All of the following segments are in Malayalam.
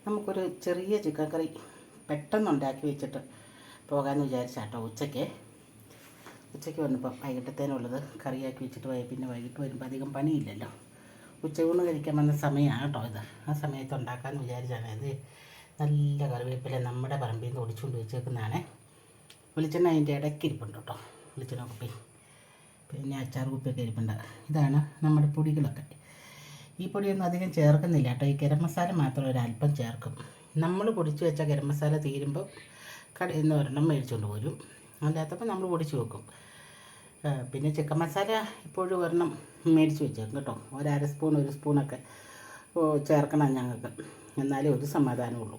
നമുക്കൊരു ചെറിയ ചിക്കൻ കറി പെട്ടെന്ന് ഉണ്ടാക്കി വെച്ചിട്ട് പോകാമെന്ന് വിചാരിച്ചാട്ടോ. ഉച്ചയ്ക്ക് വന്നപ്പം വൈകിട്ടത്തേനുള്ളത് കറിയാക്കി വെച്ചിട്ട് പോയി. പിന്നെ വൈകിട്ട് വരുമ്പോൾ അധികം പണിയില്ലല്ലോ. ഉച്ചയൂണ് കഴിക്കാൻ വന്ന സമയമാണ് കേട്ടോ ഇത്. ആ സമയത്ത് ഉണ്ടാക്കാമെന്ന് വിചാരിച്ചാണ്. ഇത് നല്ല കറിവേപ്പില നമ്മുടെ പറമ്പിൽ നിന്ന് ഒടിച്ചുകൊണ്ട് വെച്ചേക്കുന്നതാണ്. വെളിച്ചെണ്ണ അതിൻ്റെ ഇടയ്ക്ക് ഇരിപ്പുണ്ട് കേട്ടോ. വെളിച്ചെണ്ണ കുപ്പി, പിന്നെ അച്ചാർ കുപ്പിയൊക്കെ ഇരിപ്പുണ്ട്. ഇതാണ് നമ്മുടെ പൊടികളൊക്കെ. ഈ പൊടിയൊന്നും അധികം ചേർക്കുന്നില്ല കേട്ടോ. ഈ ഗരം മസാല മാത്രം ഒരല്പം ചേർക്കും. നമ്മൾ പൊടിച്ച് വെച്ച ഗരം മസാല തീരുമ്പോൾ കടയിൽ നിന്ന് ഒരെണ്ണം മേടിച്ചുകൊണ്ട് പോരും. അല്ലാത്തപ്പോൾ നമ്മൾ പൊടിച്ച് വെക്കും. പിന്നെ ചിക്കൻ മസാല ഇപ്പോഴും ഒരെണ്ണം മേടിച്ച് വെച്ചേക്കും കേട്ടോ. ഒരു സ്പൂണൊക്കെ ചേർക്കണം ഞങ്ങൾക്ക്, എന്നാലേ ഒരു സമാധാനമുള്ളൂ.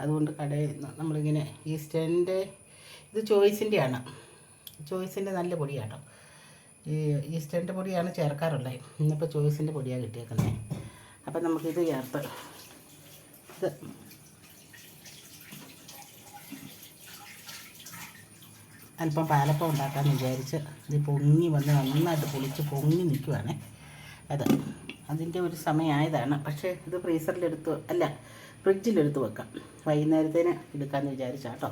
അതുകൊണ്ട് കടയിൽ നമ്മളിങ്ങനെ ഈസ്റ്റേണിൻ്റെ ഇത് ചോയ്സിൻ്റെയാണ്. ചോയ്സിൻ്റെ നല്ല പൊടിയാട്ടോ. ഈ ഈസ്റ്റേണിൻ്റെ പൊടിയാണ് ചേർക്കാറുള്ളത്. ഇന്നിപ്പോൾ ചോയ്സിൻ്റെ പൊടിയാണ് കിട്ടിയേക്കുന്നത്. അപ്പം നമുക്കിത് ചേർത്ത് ഇത് അല്പം പാലപ്പം ഉണ്ടാക്കാമെന്ന് വിചാരിച്ച് ഇത് പൊങ്ങി വന്ന് നന്നായിട്ട് പൊളിച്ച് പൊങ്ങി നിൽക്കുവാണ്. അതിൻ്റെ ഒരു സമയമായതാണ്. പക്ഷേ ഇത് ഫ്രിഡ്ജിലെടുത്ത് വെക്കാം. വൈകുന്നേരത്തേന് എടുക്കാമെന്ന് വിചാരിച്ചാട്ടോ.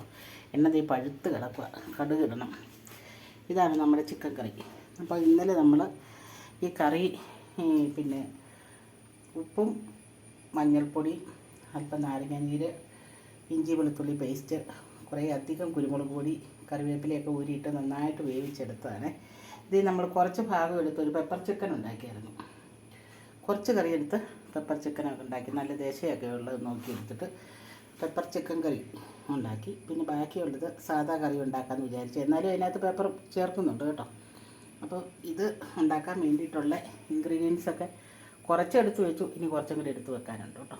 എണ്ണ പഴുത്ത് കിടക്കുക. കടുക് ഇടണം. ഇതാണ് നമ്മുടെ ചിക്കൻ കറി. അപ്പോൾ ഇന്നലെ നമ്മൾ ഈ കറി പിന്നെ ഉപ്പും മഞ്ഞൾപ്പൊടി, അല്പം നാരങ്ങാനീര്, ഇഞ്ചി വെളുത്തുള്ളി പേസ്റ്റ്, കുറേ അധികം കുരുമുളക് പൊടി, കറിവേപ്പിലയൊക്കെ ഊരിയിട്ട് നന്നായിട്ട് വേവിച്ചെടുത്തതാണ്. ഇത് നമ്മൾ കുറച്ച് ഭാഗം എടുത്ത് ഒരു പെപ്പർ ചിക്കൻ ഉണ്ടാക്കിയായിരുന്നു. കുറച്ച് കറി എടുത്ത് പെപ്പർ ചിക്കനൊക്കെ ഉണ്ടാക്കി, നല്ല ദേശയൊക്കെ ഉള്ളത് നോക്കി എടുത്തിട്ട് പെപ്പർ ചിക്കൻ കറി ഉണ്ടാക്കി. പിന്നെ ബാക്കിയുള്ളത് സാധാ കറി ഉണ്ടാക്കാമെന്ന് വിചാരിച്ചു. എന്നാലും അതിനകത്ത് പെപ്പർ ചേർക്കുന്നുണ്ട് കേട്ടോ. അപ്പോൾ ഇത് ഉണ്ടാക്കാൻ വേണ്ടിയിട്ടുള്ള ഇൻഗ്രീഡിയൻസൊക്കെ കുറച്ചെടുത്ത് വെച്ചു. ഇനി കുറച്ചും കൂടി എടുത്ത് വെക്കാനുണ്ട് കേട്ടോ.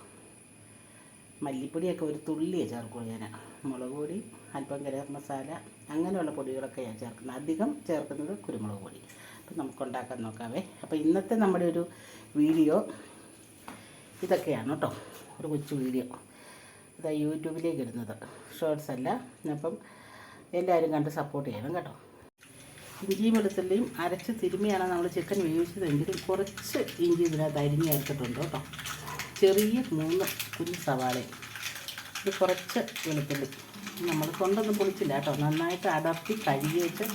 മല്ലിപ്പൊടിയൊക്കെ ഒരു തുള്ളിയേ ചേർക്കുള്ളൂ ഞാൻ. മുളക് പൊടി, അല്പം ഗരം മസാല, അങ്ങനെയുള്ള പൊടികളൊക്കെ ഞാൻ ചേർക്കുന്നത്. അധികം ചേർക്കുന്നത് കുരുമുളക് പൊടി. അപ്പം നമുക്കുണ്ടാക്കാൻ നോക്കാവേ. അപ്പോൾ ഇന്നത്തെ നമ്മുടെ ഒരു വീഡിയോ ഇതൊക്കെയാണ് കേട്ടോ. ഒരു കൊച്ചു വീഡിയോ ഇതാ യൂട്യൂബിലേക്ക് ഇടുന്നത്, ഷോർട്സ് അല്ല. അപ്പം എല്ലാവരും കണ്ട് സപ്പോർട്ട് ചെയ്യണം കേട്ടോ. ഇഞ്ചിയും വെളുത്തുള്ളിയും അരച്ച് തിരുമ്മിയാണ് നമ്മൾ ചിക്കൻ വേവിച്ചതെങ്കിലും കുറച്ച് ഇഞ്ചി ഇതിനകത്ത് അരിഞ്ഞ് ചേർത്തിട്ടുണ്ട് കേട്ടോ. ചെറിയ 3 കുഞ്ഞ് സവാളയും, ഇത് കുറച്ച് വെളുത്തുള്ളി. നമ്മൾ കൊണ്ടൊന്നും പൊളിച്ചില്ല കേട്ടോ. നന്നായിട്ട് അടർത്തി കഴുകി വെച്ച്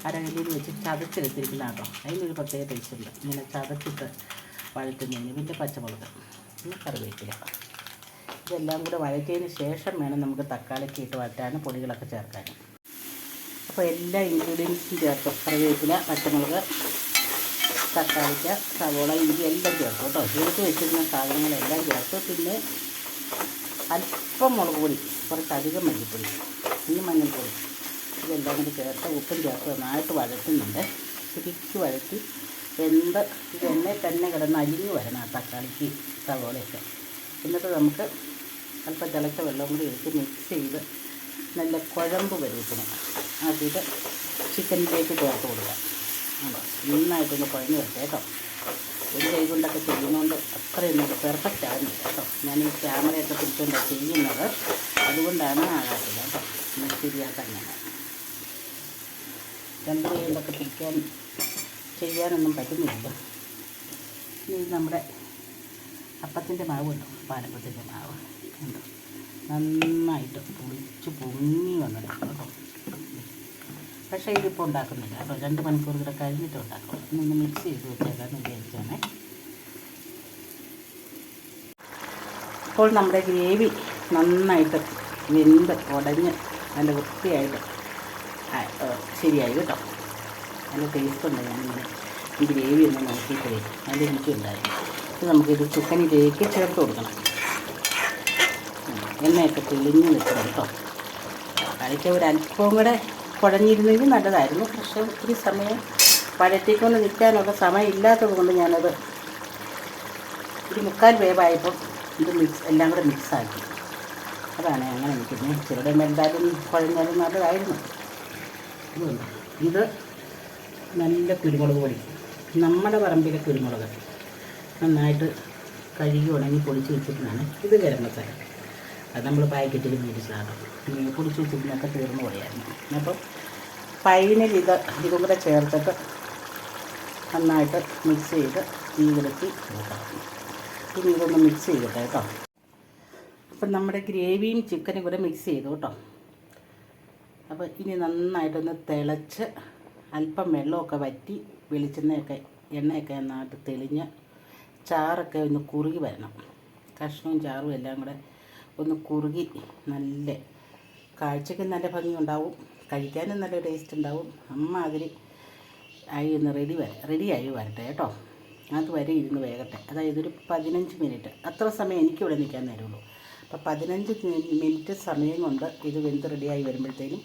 അരകല്ലിൽ വെച്ച് ചതച്ചെടുത്തിരിക്കുന്ന കേട്ടോ. അതിനൊരു പ്രത്യേക ടേസ്റ്റ് ഉണ്ട് ഇങ്ങനെ ചതച്ചിട്ട് വഴറ്റുന്നതിന്. പിന്നെ പച്ചമുളക്, പിന്നെ കറിവേപ്പില, ഇതെല്ലാം കൂടെ വഴറ്റിയതിന് ശേഷം വേണം നമുക്ക് തക്കാളിക്ക് ഇട്ട് വഴറ്റാനും പൊടികളൊക്കെ ചേർക്കാനും. അപ്പോൾ എല്ലാ ഇൻഗ്രീഡിയൻസും ചേർക്കും. കറിവേപ്പില, പച്ചമുളക്, തക്കാളിക്ക, സവോള, ഇഞ്ചി എല്ലാം ചേർക്കും കേട്ടോ. ചേർത്ത് വെച്ചിരുന്ന സാധനങ്ങളെല്ലാം ചേർത്ത് പിന്നെ അല്പം മുളക് പൊടി, കുറച്ചധികം മല്ലിപ്പൊടി, പിന്നെ മഞ്ഞൾപ്പൊടി, ഇതെല്ലാം കൂടി ചേർത്ത് ഉപ്പും ചേർത്ത് നന്നായിട്ട് വഴറ്റുന്നുണ്ട്. ശരിക്ക് വഴറ്റി ഇത് എണ്ണയിൽ തന്നെ കിടന്ന് അലിഞ്ഞ് വരണം ആ തക്കാളിക്ക് സവോളയൊക്കെ. എന്നിട്ട് നമുക്ക് അല്പം തിളച്ച വെള്ളം കൂടി എടുത്ത് മിക്സ് ചെയ്ത് നല്ല കുഴമ്പ് പരുവത്തിന് ആക്കിയിട്ട് ചിക്കനിലേക്ക് ചേർത്ത് കൊടുക്കാം. നന്നായിട്ടൊന്ന് കുഴഞ്ഞ് വരട്ടെ കേട്ടോ. ഒരു കൈ കൊണ്ടൊക്കെ ചെയ്യുന്നതുകൊണ്ട് അത്രയൊന്നും പെർഫെക്റ്റ് ആകുന്നില്ല കേട്ടോ. ഞാൻ ഈ ക്യാമറയൊക്കെ പിടിച്ചുകൊണ്ടാണ് ചെയ്യുന്നത്, അതുകൊണ്ടാണ് ആകാത്തില്ല കേട്ടോ. ശരിയാക്കാൻ ഞാൻ 2 കൈ കൊണ്ടൊക്കെ ചെയ്യാനൊന്നും പറ്റുന്നില്ല. ഇനി നമ്മുടെ അപ്പത്തിൻ്റെ മാവ് ഉണ്ടോ, പാലപ്പത്തിൻ്റെ മാവ് ഉണ്ടോ, നന്നായിട്ട് പൊളിച്ച് പൊങ്ങി വന്നിട്ടുണ്ട് കേട്ടോ. പക്ഷേ ഇതിപ്പോൾ ഉണ്ടാക്കുന്നില്ല കേട്ടോ. 2 മണിക്കൂർ കൂടെ കഴിഞ്ഞിട്ട് ഉണ്ടാക്കണം. ഇന്ന് മിക്സ് ചെയ്ത് വെച്ചേക്കാമെന്ന് വിചാരിച്ചാണ്. ഇപ്പോൾ നമ്മുടെ ഗ്രേവി നന്നായിട്ട് വെന്ത് ഉടഞ്ഞ് നല്ല വൃത്തിയായിട്ട് ശരിയായി കേട്ടോ. നല്ല ടേസ്റ്റ് ഉണ്ട്. ഞാനിങ്ങനെ ഈ ഗ്രേവി ഒന്ന് നോക്കിയിട്ടേ നല്ല രുചിയുണ്ടായിരുന്നു. ഇത് നമുക്കിത് ചിക്കനിലേക്ക് ചേർത്ത് കൊടുക്കണം. എണ്ണയൊക്കെ തെളിഞ്ഞ് നിൽക്കണം കേട്ടോ. കളിക്ക് ഒരല്പവും കൂടെ കുഴഞ്ഞിരുന്നെങ്കിൽ നല്ലതായിരുന്നു. പക്ഷേ ഒത്തിരി സമയം വഴറ്റിക്കൊണ്ട് നിൽക്കാനുള്ള സമയം ഇല്ലാത്തത് കൊണ്ട് ഞാനത് ഒരു 3/4 വേവായപ്പോൾ ഇത് എല്ലാം കൂടെ മിക്സാക്കി. അതാണ് അങ്ങനെ നിൽക്കുന്നത്. ചിലരുടെ എന്തായാലും കുഴഞ്ഞാലും നല്ലതായിരുന്നു. ഇത് നല്ല കുരുമുളക് പൊടി, നമ്മുടെ പറമ്പിലെ കുരുമുളക് നന്നായിട്ട് കഴുകി ഉണങ്ങി പൊടിച്ച് വെച്ചിട്ടാണ്. ഇത് ഗരം മസാല, അത് നമ്മൾ പാക്കറ്റിൽ മേടിച്ചതാണ്. പൊടിച്ച് വെച്ചിട്ടൊക്കെ തീർന്നു പോയായിരുന്നു. അപ്പം ഫൈനൽ ഇതും കൂടെ ചേർത്തിട്ട് നന്നായിട്ട് മിക്സ് ചെയ്ത് തീ കിടത്തി നോക്കാം. ഇനി ഇതൊന്ന് മിക്സ് ചെയ്തിട്ട് കേട്ടോ. അപ്പം നമ്മുടെ ഗ്രേവിയും ചിക്കനും കൂടെ മിക്സ് ചെയ്തു കേട്ടോ. അപ്പോൾ ഇനി നന്നായിട്ടൊന്ന് തിളച്ച് അല്പം വെള്ളമൊക്കെ വറ്റി വെളിച്ചെണ്ണയൊക്കെ എണ്ണയൊക്കെ നന്നായിട്ട് തെളിഞ്ഞ് ചാറൊക്കെ ഒന്ന് കുറുകി വരണം. കഷ്ണവും ചാറും എല്ലാം കൂടെ ഒന്ന് കുറുകി നല്ല കാഴ്ചയ്ക്ക് നല്ല ഭംഗിയുണ്ടാവും, കഴിക്കാനും നല്ല ടേസ്റ്റ് ഉണ്ടാവും. അമ്മാതിരി ആയി ഒന്ന് റെഡിയായി വരട്ടെ കേട്ടോ. അതുവരെ ഇരുന്ന് വേകട്ടെ. അതായത് ഒരു 15 മിനിറ്റ്, അത്ര സമയം എനിക്കിവിടെ നിൽക്കാൻ നേരമുള്ളൂ. അപ്പോൾ 15 മിനിറ്റ് സമയം കൊണ്ട് ഇത് വെന്ത് റെഡിയായി വരുമ്പോഴത്തേനും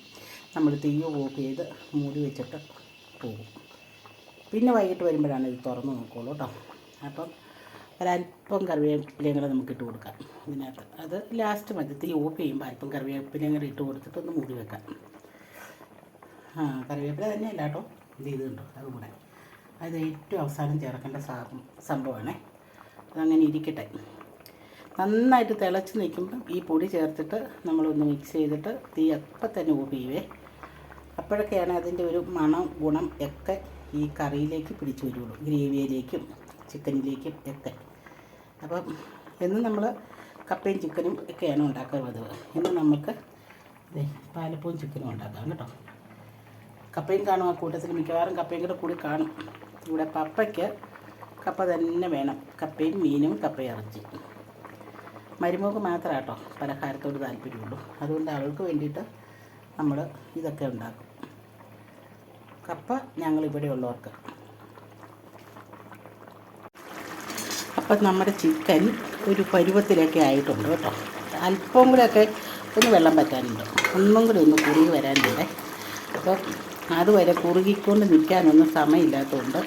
നമ്മൾ തീ ഓഫ് ചെയ്ത് മൂടി വെച്ചിട്ട് പോകും. പിന്നെ വൈകിട്ട് വരുമ്പോഴാണ് ഇത് തുറന്ന് നോക്കുള്ളൂ കേട്ടോ. അപ്പം ഒരല്പം കറിവേപ്പിലയും കൂടെ നമുക്ക് ഇട്ട് കൊടുക്കാം ഇതിനകത്ത്. അത് ലാസ്റ്റ് മതി. തീ ഓഫ് ചെയ്യുമ്പോൾ അല്പം കറിവേപ്പിലയും കൂടെ ഇട്ട് കൊടുത്തിട്ട് ഒന്ന് മൂടി വെക്കാം. കറിവേപ്പില തന്നെയല്ല കേട്ടോ, ഇത് കണ്ടോ അതുകൂടെ. അത് ഏറ്റവും അവസാനം ചേർക്കേണ്ട സംഭവമാണേ. അതങ്ങനെ ഇരിക്കട്ടെ. നന്നായിട്ട് തിളച്ച് നിൽക്കുമ്പം ഈ പൊടി ചേർത്തിട്ട് നമ്മളൊന്ന് മിക്സ് ചെയ്തിട്ട് തീ അപ്പം തന്നെ ഓഫ് ചെയ്യുവേ. അപ്പോഴൊക്കെയാണ് അതിൻ്റെ ഒരു മണം ഗുണം ഒക്കെ ഈ കറിയിലേക്ക് പിടിച്ചു വരുള്ളൂ, ഗ്രേവിയിലേക്കും ചിക്കനിലേക്കും ഒക്കെ. അപ്പം എന്നും നമ്മൾ കപ്പയും ചിക്കനും ഒക്കെയാണ് ഉണ്ടാക്കാൻ പതിവ്. ഇന്ന് നമുക്ക് പാലപ്പവും ചിക്കനും ഉണ്ടാക്കാം കേട്ടോ. കപ്പയും കാണും, ആ കൂട്ടത്തിൽ മിക്കവാറും കപ്പയും കൂടി കാണും. ഇവിടെ പപ്പയ്ക്ക് കപ്പ തന്നെ വേണം, കപ്പയും മീനും കപ്പയും ഇറച്ചി. മരുമോൾക്ക് മാത്രമേ കേട്ടോ പലഹാരത്തോട് താല്പര്യമുള്ളൂ. അതുകൊണ്ട് അവൾക്ക് വേണ്ടിയിട്ട് നമ്മൾ ഇതൊക്കെ ഉണ്ടാക്കും. കപ്പ ഞങ്ങളിവിടെ ഉള്ളവർക്ക്. അപ്പം നമ്മുടെ ചിക്കൻ ഒരു പരുവത്തിലൊക്കെ ആയിട്ടുണ്ട് കേട്ടോ. അല്പം കൂടെയൊക്കെ ഒന്ന് വെള്ളം പറ്റാനുണ്ട്, ഒന്നും കൂടി ഒന്ന് കുറുകി വരാനുണ്ട്. അപ്പം അതുവരെ കുറുകിക്കൊണ്ട് നിൽക്കാനൊന്നും സമയമില്ലാത്തതുകൊണ്ട്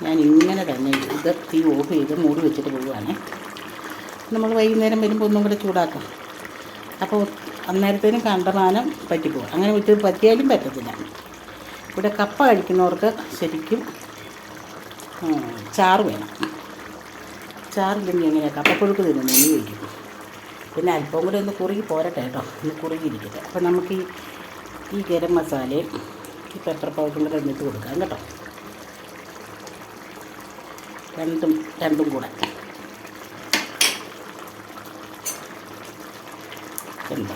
ഞാൻ ഇങ്ങനെ തന്നെ ഇത് തീ ഓഫ് ചെയ്ത് മൂടി വെച്ചിട്ട് പോവുകയാണേ. നമ്മൾ വൈകുന്നേരം വരുമ്പോൾ ഒന്നും കൂടെ ചൂടാക്കാം. അപ്പോൾ അന്നേരത്തേനും കണ്ടമാനം പറ്റിപ്പോകും. അങ്ങനെ വെച്ച് പറ്റിയാലും പറ്റത്തില്ല. ഇവിടെ കപ്പ കഴിക്കുന്നവർക്ക് ശരിക്കും ചാറ് വേണം. ചാറില്ലെങ്കിൽ എങ്ങനെയാണ് കപ്പപ്പുഴുക്ക് തിന്നുന്നത് ചോദിക്കും. പിന്നെ അല്പം കൂടെ ഒന്ന് കുറുകി പോരട്ടെ കേട്ടോ, ഒന്ന് കുറുകിയിരിക്കട്ടെ. അപ്പോൾ നമുക്ക് ഈ ഗരം മസാലയും ഈ പെപ്പർ പൗഡറും കൂടെ എന്നിട്ട് കൊടുക്കാം കേട്ടോ. രണ്ടും കൂടെ എന്താ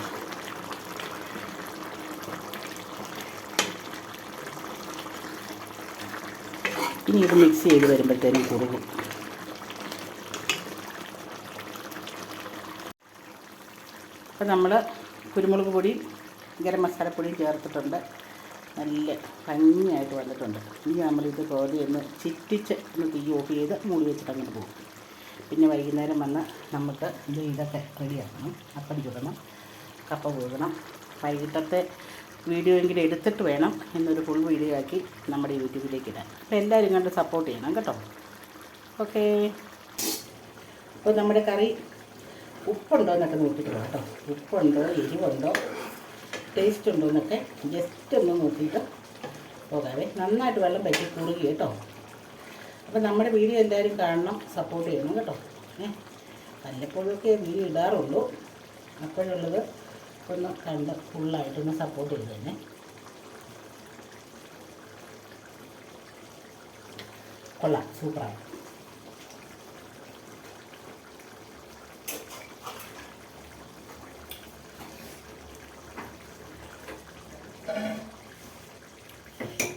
ഇനി ഇത് മിക്സ് ചെയ്ത് വരുമ്പോഴത്തേനും കുറുകും. അപ്പോൾ നമ്മൾ കുരുമുളക് പൊടിയും ഗരം മസാലപ്പൊടിയും ചേർത്തിട്ടുണ്ട്. നല്ല ഭംഗിയായിട്ട് വന്നിട്ടുണ്ട്. ഇനി നമ്മളിത് കോരി ഒന്ന് ചിറ്റിച്ച് ഒന്ന് തീ ഓഫ് ചെയ്ത് മൂടി വെച്ചിട്ട് അങ്ങോട്ട് പോകും. പിന്നെ വൈകുന്നേരം വന്ന് നമുക്ക് ഇതൊക്കെ റെഡിയാക്കണം. അപ്പം ചുടണം, കപ്പ പുഴുകണം. വൈകിട്ടത്തെ വീഡിയോ എങ്കിലും എടുത്തിട്ട് വേണം എന്നൊരു ഫുൾ വീഡിയോ ആക്കി നമ്മുടെ യൂട്യൂബിലേക്ക് ഇടാൻ. അപ്പോൾ എല്ലാവരും കണ്ട് സപ്പോർട്ട് ചെയ്യണം കേട്ടോ. ഓക്കേ. അപ്പോൾ നമ്മുടെ കറി ഉപ്പുണ്ടോ എന്നൊക്കെ നോക്കിയിട്ട് കേട്ടോ. ഉപ്പുണ്ടോ, എരിവുണ്ടോ, ടേസ്റ്റ് ഉണ്ടോ എന്നൊക്കെ ജസ്റ്റ് ഒന്ന് നോക്കിയിട്ട് പോകാവേ. നന്നായിട്ട് വെള്ളം പറ്റി കുറുകി കേട്ടോ. അപ്പോൾ നമ്മുടെ വീഡിയോ എല്ലാവരും കാണണം, സപ്പോർട്ട് ചെയ്യണം കേട്ടോ. വല്ലപ്പോഴൊക്കെ വീഡിയോ ഇടാറുള്ളൂ. അപ്പോഴുള്ളത് ഒന്ന് കണ്ട് ഫുള്ളായിട്ടൊന്ന് സപ്പോർട്ട് ചെയ്ത് തന്നെ. കൊള്ളാം, സൂപ്പറാണ്.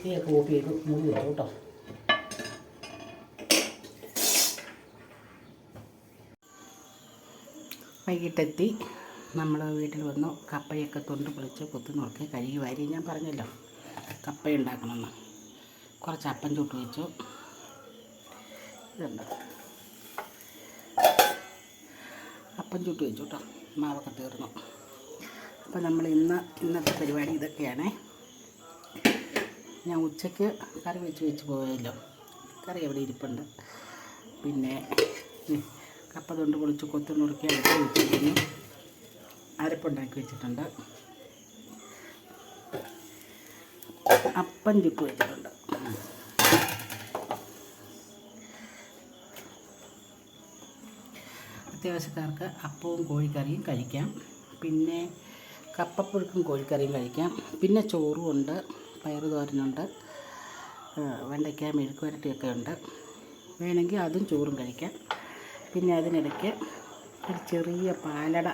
തീയൊക്കെ ഓഫ് ചെയ്ത് മൂടി വെച്ചു കേട്ടോ. വൈകിട്ടെത്തി നമ്മൾ വീട്ടിൽ വന്നു. കപ്പയൊക്കെ തൊണ്ട് പൊളിച്ച് കുത്തി നുറുക്കി കഴുകി വാരി. ഞാൻ പറഞ്ഞല്ലോ കപ്പ ഉണ്ടാക്കണമെന്ന്. കുറച്ച് അപ്പം ചുട്ട് വെച്ചു. ഇതുണ്ട്, അപ്പം ചുട്ട് വെച്ചു കേട്ടോ. മാവൊക്കെ തീർന്നു. അപ്പോൾ നമ്മൾ ഇന്നത്തെ പരിപാടി ഇതൊക്കെയാണേ. ഞാൻ ഉച്ചയ്ക്ക് കറി വെച്ച് പോയല്ലോ. കറി എവിടെ ഇരിപ്പുണ്ട്. പിന്നെ കപ്പ തൊണ്ട് പൊളിച്ച് കൊത്തി നുറുക്കി അടുത്ത് വെച്ചിട്ടുണ്ട്. അരപ്പുണ്ടാക്കി വെച്ചിട്ടുണ്ട്. അപ്പം ചുട്ട് വെച്ചിട്ടുണ്ട്. അത്യാവശ്യക്കാർക്ക് അപ്പവും കോഴിക്കറിയും കഴിക്കാം. പിന്നെ കപ്പപ്പുഴുക്കും കോഴിക്കറിയും കഴിക്കാം. പിന്നെ ചോറും ഉണ്ട്, പയറ് തോരനുണ്ട്, വെണ്ടയ്ക്ക മെഴുക്ക് വരട്ടിയൊക്കെ ഉണ്ട്. വേണമെങ്കിൽ അതും ചോറും കഴിക്കാം. പിന്നെ അതിനിടയ്ക്ക് ഒരു ചെറിയ പാലട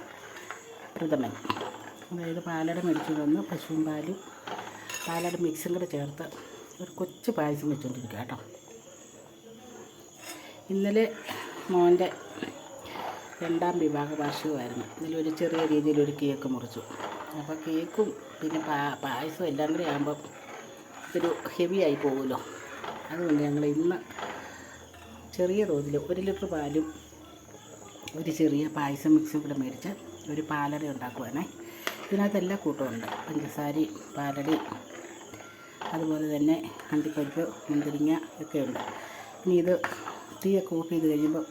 പ്രഥമൻ, അതായത് പാലട മേടിച്ചു വന്ന് പശുവും പാലും പാലട മിക്സും കൂടെ ചേർത്ത് ഒരു കൊച്ചു പായസം വെച്ചുകൊണ്ടിരിക്കുക കേട്ടോ. ഇന്നലെ മോൻ്റെ 2ാം വിവാഹ വാർഷികമായിരുന്നു. ഇതിലൊരു ചെറിയ രീതിയിലൊരു കേക്ക് മുറിച്ചു. അപ്പോൾ കേക്കും പിന്നെ പായസവും എല്ലാം കൂടി ആകുമ്പം ഒരു ഹെവി ആയി പോകുമല്ലോ. അതുകൊണ്ട് ഞങ്ങൾ ഇന്ന് ചെറിയ തോതിൽ 1 ലിറ്റർ പാലും ഒരു ചെറിയ പായസം മിക്സും കൂടെ മേടിച്ച് ഒരു പാലട ഉണ്ടാക്കുവാണേ. ഇതിനകത്ത് എല്ലാ കൂട്ടമുണ്ട്, പഞ്ചസാരയും പാലടയും അതുപോലെ തന്നെ അണ്ടിപ്പരിപ്പ് മുന്തിരിങ്ങ ഒക്കെ ഉണ്ട്. ഇനി ഇത് തീയൊക്കെ ഓഫ് ചെയ്ത് കഴിയുമ്പോൾ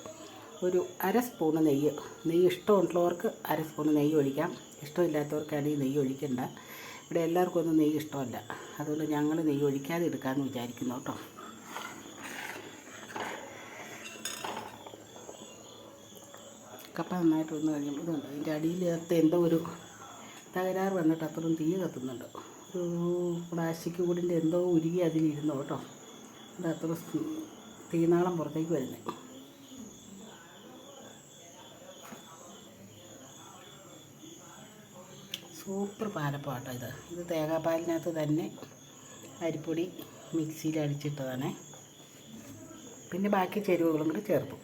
ഒരു 1/2 സ്പൂണ് നെയ്യ് ഇഷ്ടമുള്ളവർക്ക് 1/2 സ്പൂണ് നെയ്യ് ഒഴിക്കാം. ഇഷ്ടമില്ലാത്തവർക്കാണെങ്കിൽ നെയ്യ് ഒഴിക്കണ്ട. ഇവിടെ എല്ലാവർക്കും ഒന്നും നെയ്യ് ഇഷ്ടമല്ല, അതുകൊണ്ട് ഞങ്ങൾ നെയ്യ് ഒഴിക്കാതെ എടുക്കാമെന്ന് വിചാരിക്കുന്നു കേട്ടോ. കപ്പ നന്നായിട്ട് വന്നു കഴിയുമ്പോൾ ഇതുണ്ട്, അതിൻ്റെ അടിയിലകത്ത് എന്തോ ഒരു തകരാറ് വന്നിട്ട് അത്രയും തീ കത്തുന്നുണ്ട്. ഒരു പ്ലാസ്റ്റിക് കൂടിൻ്റെ എന്തോ ഉരുകി അതിലിരുന്നു കേട്ടോ. അത് അത്ര തീനാളം പുറത്തേക്ക് വരുന്നത്. സൂപ്പർ പാലപ്പം കേട്ടോ. ഇത് തേങ്ങാപ്പാലിനകത്ത് തന്നെ അരിപ്പൊടി മിക്സിയിൽ അടിച്ചിട്ടതാണേ. പിന്നെ ബാക്കി ചേരുവകളും കൂടി ചേർത്തു.